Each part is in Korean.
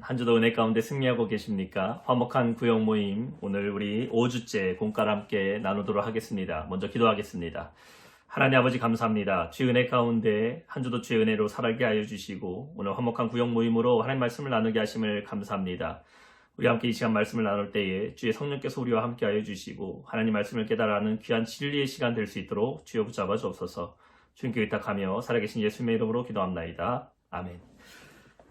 한 주도 은혜 가운데 승리하고 계십니까? 화목한 구역 모임, 오늘 우리 5주째 공과를 함께 나누도록 하겠습니다. 먼저 기도하겠습니다. 하나님 아버지 감사합니다. 주의 은혜 가운데 한 주도 주의 은혜로 살게 하여 주시고 오늘 화목한 구역 모임으로 하나님 말씀을 나누게 하심을 감사합니다. 우리 함께 이 시간 말씀을 나눌 때에 주의 성령께서 우리와 함께 하여 주시고 하나님 말씀을 깨달아하는 귀한 진리의 시간 될 수 있도록 주여 붙잡아 주옵소서. 주님께 의탁하며 살아계신 예수님의 이름으로 기도합나이다. 아멘.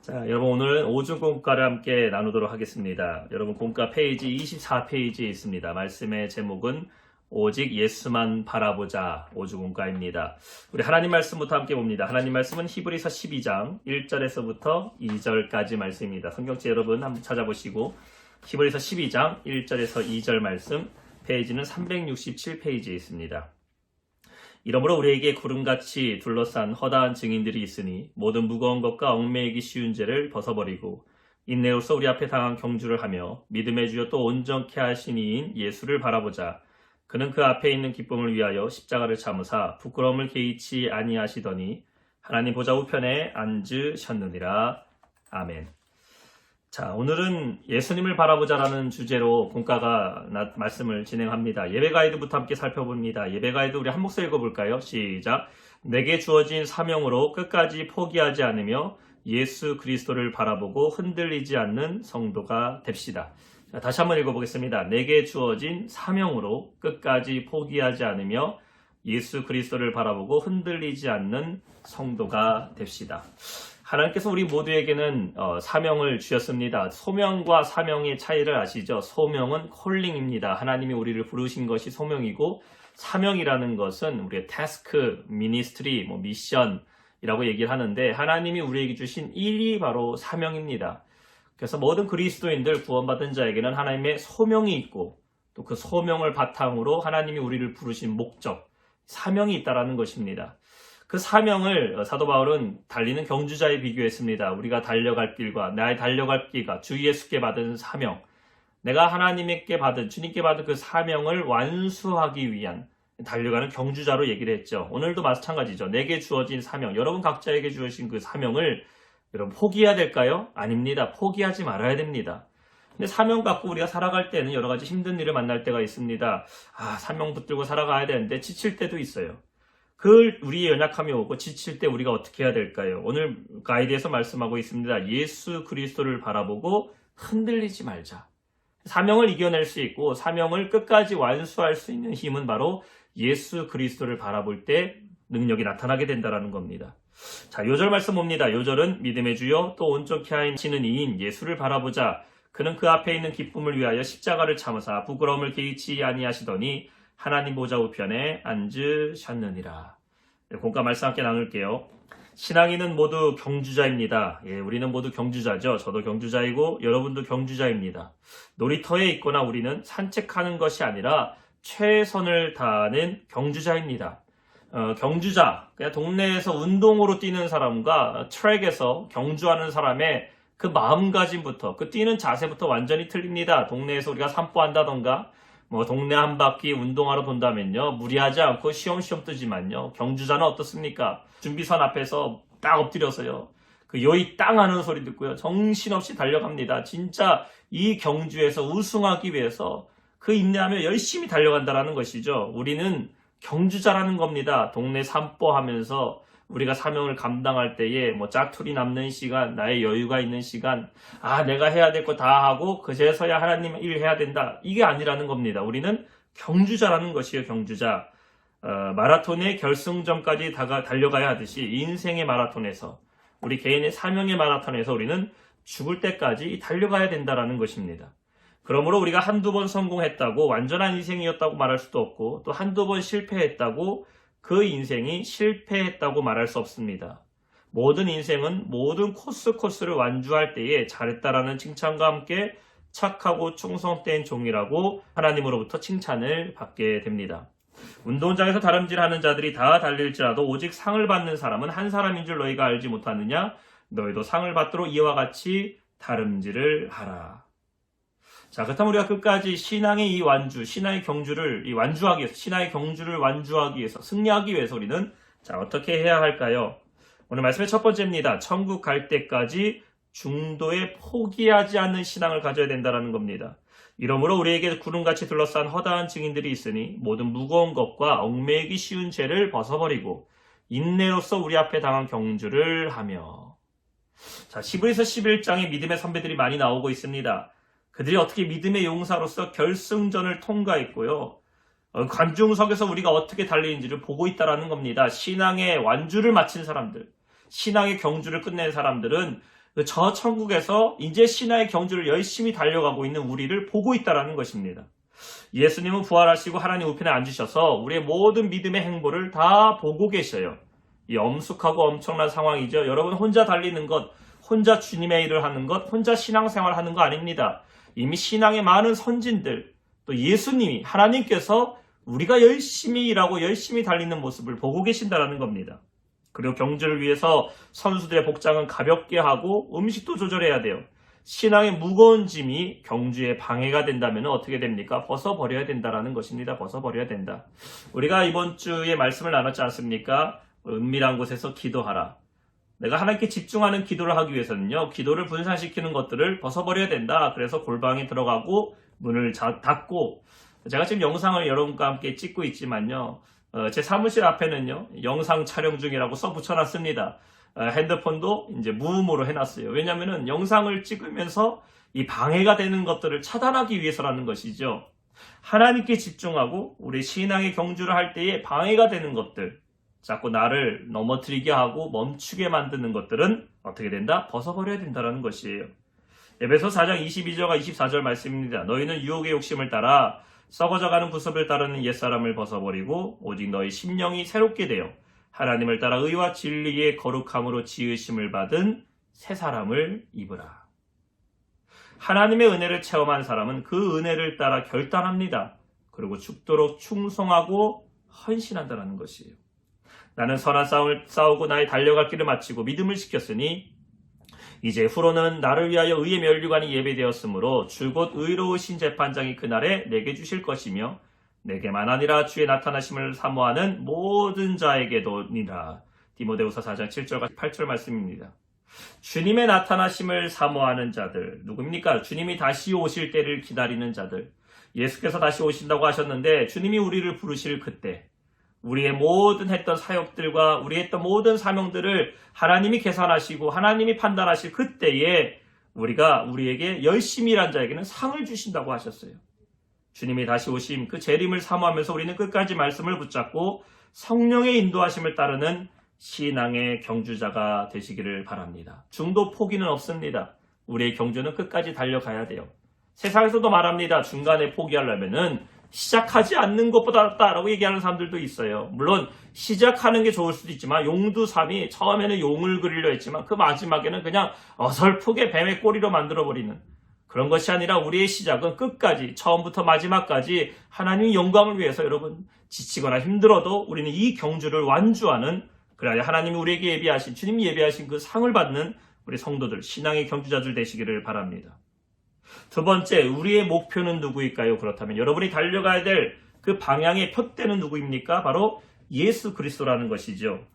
자, 여러분 오늘 5주 공과를 함께 나누도록 하겠습니다. 여러분 공과 페이지 24페이지에 있습니다. 말씀의 제목은 오직 예수만 바라보자 5주 공과입니다. 우리 하나님 말씀부터 함께 봅니다. 하나님 말씀은 히브리서 12장 1절에서부터 2절까지 말씀입니다. 성경책 여러분 한번 찾아보시고 히브리서 12장 1절에서 2절 말씀 페이지는 367페이지에 있습니다. 이러므로 우리에게 구름같이 둘러싼 허다한 증인들이 있으니 모든 무거운 것과 얽매이기 쉬운 죄를 벗어버리고 인내로서 우리 앞에 당한 경주를 하며 믿음의 주여 또 온전케 하신 이인 예수를 바라보자. 그는 그 앞에 있는 기쁨을 위하여 십자가를 참으사 부끄러움을 개의치 아니하시더니 하나님 보좌 우편에 앉으셨느니라. 아멘. 자, 오늘은 예수님을 바라보자라는 주제로 본과가 말씀을 진행합니다. 예배 가이드부터 함께 살펴봅니다. 예배 가이드 우리 한 목소리 읽어볼까요? 시작. 내게 주어진 사명으로 끝까지 포기하지 않으며 예수 그리스도를 바라보고 흔들리지 않는 성도가 됩시다. 자, 다시 한번 읽어보겠습니다. 내게 주어진 사명으로 끝까지 포기하지 않으며 예수 그리스도를 바라보고 흔들리지 않는 성도가 됩시다. 하나님께서 우리 모두에게는 사명을 주셨습니다. 소명과 사명의 차이를 아시죠? 소명은 콜링입니다. 하나님이 우리를 부르신 것이 소명이고 사명이라는 것은 우리의 태스크, 미니스트리, 미션이라고 얘기를 하는데 하나님이 우리에게 주신 일이 바로 사명입니다. 그래서 모든 그리스도인들 구원받은 자에게는 하나님의 소명이 있고 또 그 소명을 바탕으로 하나님이 우리를 부르신 목적, 사명이 있다는 것입니다. 그 사명을 사도 바울은 달리는 경주자에 비교했습니다. 우리가 달려갈 길과 나의 달려갈 길과 주 예수께 받은 사명, 내가 하나님께 받은 주님께 받은 그 사명을 완수하기 위한 달려가는 경주자로 얘기를 했죠. 오늘도 마찬가지죠. 내게 주어진 사명, 여러분 각자에게 주어진 그 사명을 여러분 포기해야 될까요? 아닙니다. 포기하지 말아야 됩니다. 근데 사명 갖고 우리가 살아갈 때는 여러 가지 힘든 일을 만날 때가 있습니다. 사명 붙들고 살아가야 되는데 지칠 때도 있어요. 우리의 연약함이 오고 지칠 때 우리가 어떻게 해야 될까요? 오늘 가이드에서 말씀하고 있습니다. 예수 그리스도를 바라보고 흔들리지 말자. 사명을 이겨낼 수 있고 사명을 끝까지 완수할 수 있는 힘은 바로 예수 그리스도를 바라볼 때 능력이 나타나게 된다는 겁니다. 자, 요절 말씀 봅니다. 요절은 믿음의 주여 또 온전케 하시는 이인 예수를 바라보자. 그는 그 앞에 있는 기쁨을 위하여 십자가를 참으사 부끄러움을 개의치 아니하시더니 하나님 보좌 우편에 앉으셨느니라. 공과 말씀 함께 나눌게요. 신앙인은 모두 경주자입니다. 우리는 모두 경주자죠. 저도 경주자이고 여러분도 경주자입니다. 놀이터에 있거나 우리는 산책하는 것이 아니라 최선을 다하는 경주자입니다. 경주자, 그냥 동네에서 운동으로 뛰는 사람과 트랙에서 경주하는 사람의 그 마음가짐부터, 그 뛰는 자세부터 완전히 틀립니다. 동네에서 우리가 산보한다던가 동네 한 바퀴 운동하러 돈다면요. 무리하지 않고 쉬엄쉬엄 뜨지만요. 경주자는 어떻습니까? 준비선 앞에서 딱 엎드려서요. 그 여의 땅 하는 소리 듣고요. 정신없이 달려갑니다. 진짜 이 경주에서 우승하기 위해서 그 인내하며 열심히 달려간다는 것이죠. 우리는 경주자라는 겁니다. 동네 산보하면서 우리가 사명을 감당할 때에 짜투리 남는 시간, 나의 여유가 있는 시간, 내가 해야 될 거 다 하고 그제서야 하나님 일 해야 된다. 이게 아니라는 겁니다. 우리는 경주자라는 것이에요. 경주자. 마라톤의 결승점까지 달려가야 하듯이 인생의 마라톤에서 우리 개인의 사명의 마라톤에서 우리는 죽을 때까지 달려가야 된다는 것입니다. 그러므로 우리가 한두 번 성공했다고 완전한 인생이었다고 말할 수도 없고 또 한두 번 실패했다고 그 인생이 실패했다고 말할 수 없습니다. 모든 인생은 모든 코스를 완주할 때에 잘했다라는 칭찬과 함께 착하고 충성된 종이라고 하나님으로부터 칭찬을 받게 됩니다. 운동장에서 다름질하는 자들이 다 달릴지라도 오직 상을 받는 사람은 한 사람인 줄 너희가 알지 못하느냐? 너희도 상을 받도록 이와 같이 다름질을 하라. 자, 그렇다면 우리가 끝까지 신앙의 이 완주, 신앙의 경주를 완주하기 위해서, 신앙의 경주를 완주하기 위해서, 승리하기 위해서 우리는 어떻게 해야 할까요? 오늘 말씀의 첫 번째입니다. 천국 갈 때까지 중도에 포기하지 않는 신앙을 가져야 된다는 겁니다. 이러므로 우리에게 구름같이 둘러싼 허다한 증인들이 있으니 모든 무거운 것과 얽매이기 쉬운 죄를 벗어버리고 인내로서 우리 앞에 당한 경주를 하며. 자, 히브리서 11장에 믿음의 선배들이 많이 나오고 있습니다. 그들이 어떻게 믿음의 용사로서 결승전을 통과했고요. 관중석에서 우리가 어떻게 달리는지를 보고 있다는 겁니다. 신앙의 완주를 마친 사람들, 신앙의 경주를 끝낸 사람들은 저 천국에서 이제 신앙의 경주를 열심히 달려가고 있는 우리를 보고 있다는 것입니다. 예수님은 부활하시고 하나님 우편에 앉으셔서 우리의 모든 믿음의 행보를 다 보고 계셔요. 이 엄숙하고 엄청난 상황이죠. 여러분 혼자 달리는 것, 혼자 주님의 일을 하는 것, 혼자 신앙생활 하는 거 아닙니다. 이미 신앙의 많은 선진들, 또 예수님이, 하나님께서 우리가 열심히 일하고 열심히 달리는 모습을 보고 계신다는 겁니다. 그리고 경주를 위해서 선수들의 복장은 가볍게 하고 음식도 조절해야 돼요. 신앙의 무거운 짐이 경주에 방해가 된다면 어떻게 됩니까? 벗어버려야 된다는 것입니다. 벗어버려야 된다. 우리가 이번 주에 말씀을 나눴지 않습니까? 은밀한 곳에서 기도하라. 내가 하나님께 집중하는 기도를 하기 위해서는요, 기도를 분산시키는 것들을 벗어버려야 된다. 그래서 골방에 들어가고 문을 닫고, 제가 지금 영상을 여러분과 함께 찍고 있지만요, 제 사무실 앞에는요, 영상 촬영 중이라고 써 붙여놨습니다. 핸드폰도 이제 무음으로 해놨어요. 왜냐면은 영상을 찍으면서 이 방해가 되는 것들을 차단하기 위해서라는 것이죠. 하나님께 집중하고 우리 신앙의 경주를 할 때에 방해가 되는 것들, 자꾸 나를 넘어뜨리게 하고 멈추게 만드는 것들은 어떻게 된다? 벗어버려야 된다는 것이에요. 에베소 4장 22절과 24절 말씀입니다. 너희는 유혹의 욕심을 따라 썩어져가는 구습을 따르는 옛사람을 벗어버리고 오직 너희 심령이 새롭게 되어 하나님을 따라 의와 진리의 거룩함으로 지으심을 받은 새 사람을 입으라. 하나님의 은혜를 체험한 사람은 그 은혜를 따라 결단합니다. 그리고 죽도록 충성하고 헌신한다는 것이에요. 나는 선한 싸움을 싸우고 나의 달려갈 길을 마치고 믿음을 지켰으니 이제 후로는 나를 위하여 의의 면류관이 예배되었으므로 줄곧 의로우신 재판장이 그날에 내게 주실 것이며 내게만 아니라 주의 나타나심을 사모하는 모든 자에게도니라. 디모데후서 4장 7절과 8절 말씀입니다. 주님의 나타나심을 사모하는 자들, 누굽니까? 주님이 다시 오실 때를 기다리는 자들. 예수께서 다시 오신다고 하셨는데 주님이 우리를 부르실 그때, 우리의 모든 했던 사역들과 우리 했던 모든 사명들을 하나님이 계산하시고 하나님이 판단하실 그때에 우리가 우리에게 열심히 일한 자에게는 상을 주신다고 하셨어요. 주님이 다시 오심, 그 재림을 사모하면서 우리는 끝까지 말씀을 붙잡고 성령의 인도하심을 따르는 신앙의 경주자가 되시기를 바랍니다. 중도 포기는 없습니다. 우리의 경주는 끝까지 달려가야 돼요. 세상에서도 말합니다. 중간에 포기하려면은 시작하지 않는 것보다 낫다라고 얘기하는 사람들도 있어요. 물론 시작하는 게 좋을 수도 있지만 용두삼이 처음에는 용을 그리려 했지만 그 마지막에는 그냥 어설프게 뱀의 꼬리로 만들어버리는 그런 것이 아니라 우리의 시작은 끝까지 처음부터 마지막까지 하나님의 영광을 위해서 여러분 지치거나 힘들어도 우리는 이 경주를 완주하는, 그래야 하나님이 우리에게 예비하신, 주님이 예비하신 그 상을 받는 우리 성도들, 신앙의 경주자들 되시기를 바랍니다. 두 번째, 우리의 목표는 누구일까요? 그렇다면 여러분이 달려가야 될 그 방향의 푯대는 누구입니까? 바로 예수 그리스도라는 것이죠.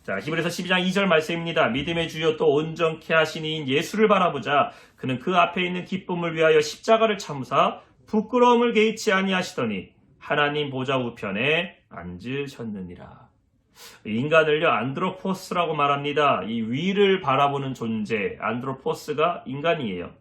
자, 히브리서 12장 2절 말씀입니다. 믿음의 주여 또 온전케 하신 이인 예수를 바라보자. 그는 그 앞에 있는 기쁨을 위하여 십자가를 참으사 부끄러움을 개의치 아니하시더니 하나님 보좌 우편에 앉으셨느니라. 인간을요, 안드로포스라고 말합니다. 이 위를 바라보는 존재, 안드로포스가 인간이에요.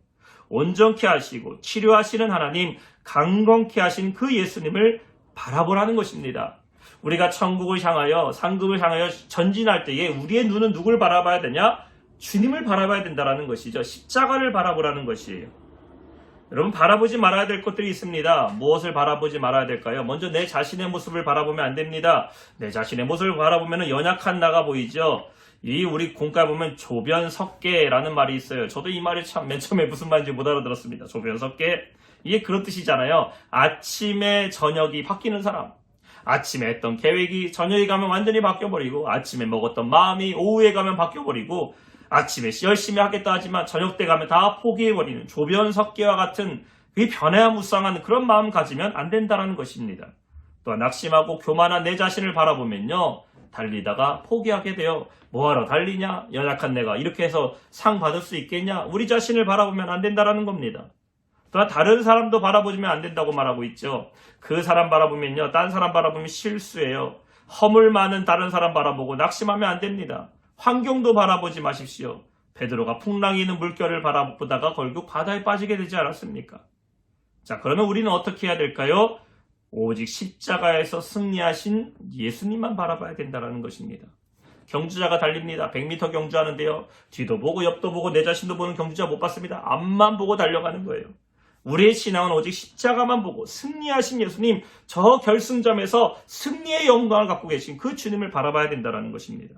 온전케 하시고 치료하시는 하나님, 강건케 하신 그 예수님을 바라보라는 것입니다. 우리가 천국을 향하여, 상급을 향하여 전진할 때에 우리의 눈은 누굴 바라봐야 되냐? 주님을 바라봐야 된다는 것이죠. 십자가를 바라보라는 것이에요. 여러분, 바라보지 말아야 될 것들이 있습니다. 무엇을 바라보지 말아야 될까요? 먼저 내 자신의 모습을 바라보면 안 됩니다. 내 자신의 모습을 바라보면 연약한 나가 보이죠. 우리 공과에 보면 조변석계라는 말이 있어요. 저도 이 말이 참 맨 처음에 무슨 말인지 못 알아들었습니다. 조변석계. 이게 그런 뜻이잖아요. 아침에 저녁이 바뀌는 사람. 아침에 했던 계획이 저녁에 가면 완전히 바뀌어버리고, 아침에 먹었던 마음이 오후에 가면 바뀌어버리고, 아침에 열심히 하겠다 하지만 저녁 때 가면 다 포기해버리는 조변석계와 같은 그 변화무쌍한 그런 마음 가지면 안 된다는 것입니다. 또한 낙심하고 교만한 내 자신을 바라보면요, 달리다가 포기하게 돼요. 뭐하러 달리냐? 연약한 내가 이렇게 해서 상 받을 수 있겠냐? 우리 자신을 바라보면 안 된다라는 겁니다. 또한 다른 사람도 바라보면 안 된다고 말하고 있죠. 그 사람 바라보면요, 딴 사람 바라보면 실수예요. 허물 많은 다른 사람 바라보고 낙심하면 안 됩니다. 환경도 바라보지 마십시오. 베드로가 풍랑이 있는 물결을 바라보다가 결국 바다에 빠지게 되지 않았습니까? 자, 그러면 우리는 어떻게 해야 될까요? 오직 십자가에서 승리하신 예수님만 바라봐야 된다는 것입니다. 경주자가 달립니다. 100m 경주하는데요. 뒤도 보고 옆도 보고 내 자신도 보는 경주자 못 봤습니다. 앞만 보고 달려가는 거예요. 우리의 신앙은 오직 십자가만 보고 승리하신 예수님, 저 결승점에서 승리의 영광을 갖고 계신 그 주님을 바라봐야 된다는 것입니다.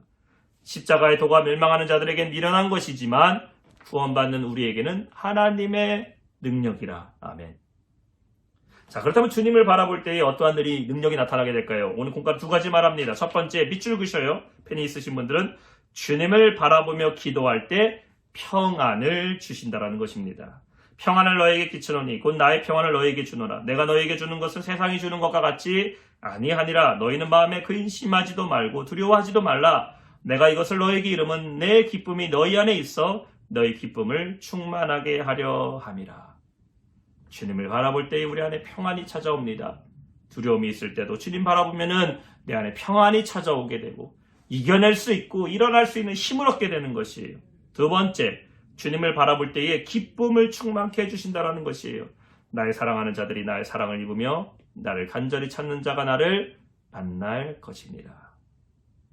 십자가의 도가 멸망하는 자들에겐 미련한 것이지만 구원받는 우리에게는 하나님의 능력이라. 아멘. 자, 그렇다면 주님을 바라볼 때에 어떠한 능력이 나타나게 될까요? 오늘 공과 두 가지 말합니다. 첫 번째, 밑줄 그셔요. 펜이 있으신 분들은 주님을 바라보며 기도할 때 평안을 주신다라는 것입니다. 평안을 너에게 끼치노니 곧 나의 평안을 너에게 주노라. 내가 너에게 주는 것은 세상이 주는 것과 같지 아니하니라. 너희는 마음에 근심하지도 말고 두려워하지도 말라. 내가 이것을 너에게 이름은 내 기쁨이 너희 안에 있어 너희 기쁨을 충만하게 하려 함이라. 주님을 바라볼 때에 우리 안에 평안이 찾아옵니다. 두려움이 있을 때도 주님 바라보면은 내 안에 평안이 찾아오게 되고 이겨낼 수 있고 일어날 수 있는 힘을 얻게 되는 것이에요. 두 번째, 주님을 바라볼 때에 기쁨을 충만케 해주신다는 것이에요. 나의 사랑하는 자들이 나의 사랑을 입으며 나를 간절히 찾는 자가 나를 만날 것입니다.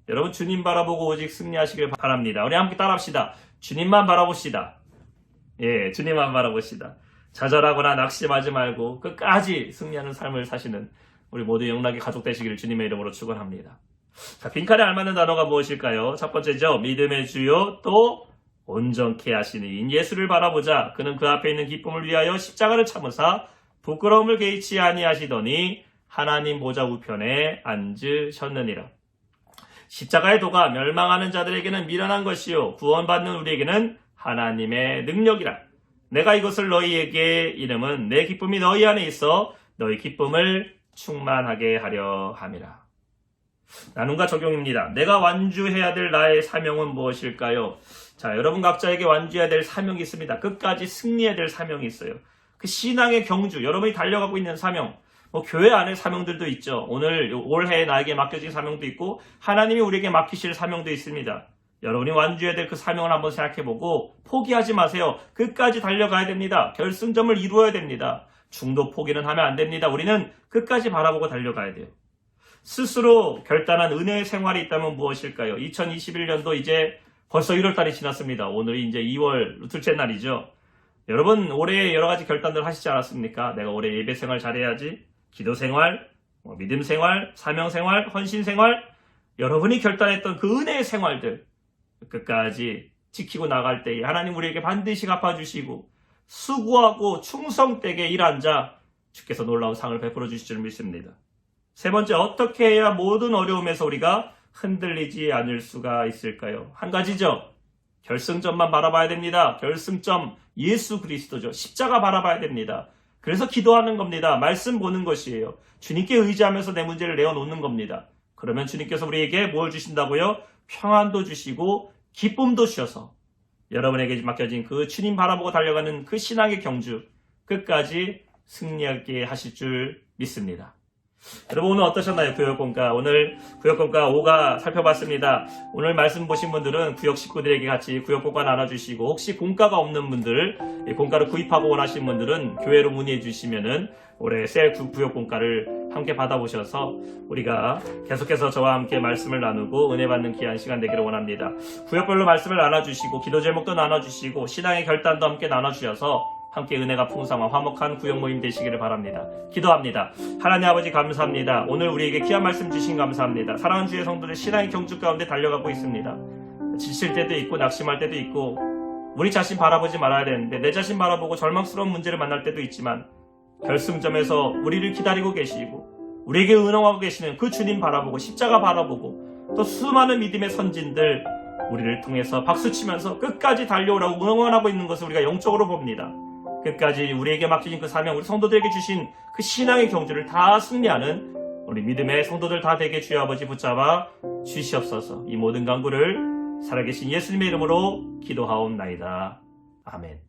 여러분, 주님 바라보고 오직 승리하시길 바랍니다. 우리 함께 따라합시다. 주님만 바라봅시다. 예, 주님만 바라봅시다. 좌절하거나 낙심하지 말고 끝까지 승리하는 삶을 사시는 우리 모두 영락의 가족 되시기를 주님의 이름으로 축원합니다. 자, 빈칸에 알맞는 단어가 무엇일까요? 첫 번째죠. 믿음의 주요 또 온전케 하시는 예수를 바라보자. 그는 그 앞에 있는 기쁨을 위하여 십자가를 참으사 부끄러움을 개의치 아니하시더니 하나님 보좌 우편에 앉으셨느니라. 십자가의 도가 멸망하는 자들에게는 미련한 것이요 구원받는 우리에게는 하나님의 능력이라. 내가 이것을 너희에게 이름은 내 기쁨이 너희 안에 있어 너희 기쁨을 충만하게 하려 함이라. 나눔과 적용입니다. 내가 완주해야 될 나의 사명은 무엇일까요? 자, 여러분 각자에게 완주해야 될 사명이 있습니다. 끝까지 승리해야 될 사명이 있어요. 그 신앙의 경주, 여러분이 달려가고 있는 사명, 교회 안에 사명들도 있죠. 오늘 올해 나에게 맡겨진 사명도 있고 하나님이 우리에게 맡기실 사명도 있습니다. 여러분이 완주해야 될 그 사명을 한번 생각해보고 포기하지 마세요. 끝까지 달려가야 됩니다. 결승점을 이루어야 됩니다. 중도 포기는 하면 안 됩니다. 우리는 끝까지 바라보고 달려가야 돼요. 스스로 결단한 은혜의 생활이 있다면 무엇일까요? 2021년도 이제 벌써 1월달이 지났습니다. 오늘이 이제 2월 둘째 날이죠. 여러분 올해 여러 가지 결단들 하시지 않았습니까? 내가 올해 예배 생활 잘해야지, 기도 생활, 믿음 생활, 사명 생활, 헌신 생활, 여러분이 결단했던 그 은혜의 생활들 끝까지 지키고 나갈 때에 하나님 우리에게 반드시 갚아주시고 수고하고 충성되게 일한 자 주께서 놀라운 상을 베풀어 주실 줄 믿습니다. 세 번째, 어떻게 해야 모든 어려움에서 우리가 흔들리지 않을 수가 있을까요? 한 가지죠. 결승점만 바라봐야 됩니다. 결승점 예수 그리스도죠. 십자가 바라봐야 됩니다. 그래서 기도하는 겁니다. 말씀 보는 것이에요. 주님께 의지하면서 내 문제를 내어놓는 겁니다. 그러면 주님께서 우리에게 뭘 주신다고요? 평안도 주시고 기쁨도 주셔서 여러분에게 맡겨진 그 주님 바라보고 달려가는 그 신앙의 경주 끝까지 승리하게 하실 줄 믿습니다. 여러분 오늘 어떠셨나요? 구역공과 오늘 구역공과 5가 살펴봤습니다. 오늘 말씀 보신 분들은 구역 식구들에게 같이 구역공과 나눠주시고 혹시 공과가 없는 분들, 공과를 구입하고 원하시는 분들은 교회로 문의해 주시면은 올해 셀 구역공과를 함께 받아보셔서 우리가 계속해서 저와 함께 말씀을 나누고 은혜 받는 귀한 시간 되기를 원합니다. 구역별로 말씀을 나눠주시고 기도 제목도 나눠주시고 신앙의 결단도 함께 나눠주셔서 함께 은혜가 풍성한 화목한 구역 모임 되시기를 바랍니다. 기도합니다. 하나님 아버지 감사합니다. 오늘 우리에게 귀한 말씀 주신 감사합니다. 사랑하는 주의 성도들 신앙의 경주 가운데 달려가고 있습니다. 지칠 때도 있고 낙심할 때도 있고 우리 자신 바라보지 말아야 되는데 내 자신 바라보고 절망스러운 문제를 만날 때도 있지만 결승점에서 우리를 기다리고 계시고 우리에게 은총하고 계시는 그 주님 바라보고 십자가 바라보고 또 수많은 믿음의 선진들 우리를 통해서 박수치면서 끝까지 달려오라고 응원하고 있는 것을 우리가 영적으로 봅니다. 끝까지 우리에게 맡기신 그 사명, 우리 성도들에게 주신 그 신앙의 경주를 다 승리하는 우리 믿음의 성도들 다 되게 주여 아버지 붙잡아 주시옵소서. 이 모든 간구를 살아계신 예수님의 이름으로 기도하옵나이다. 아멘.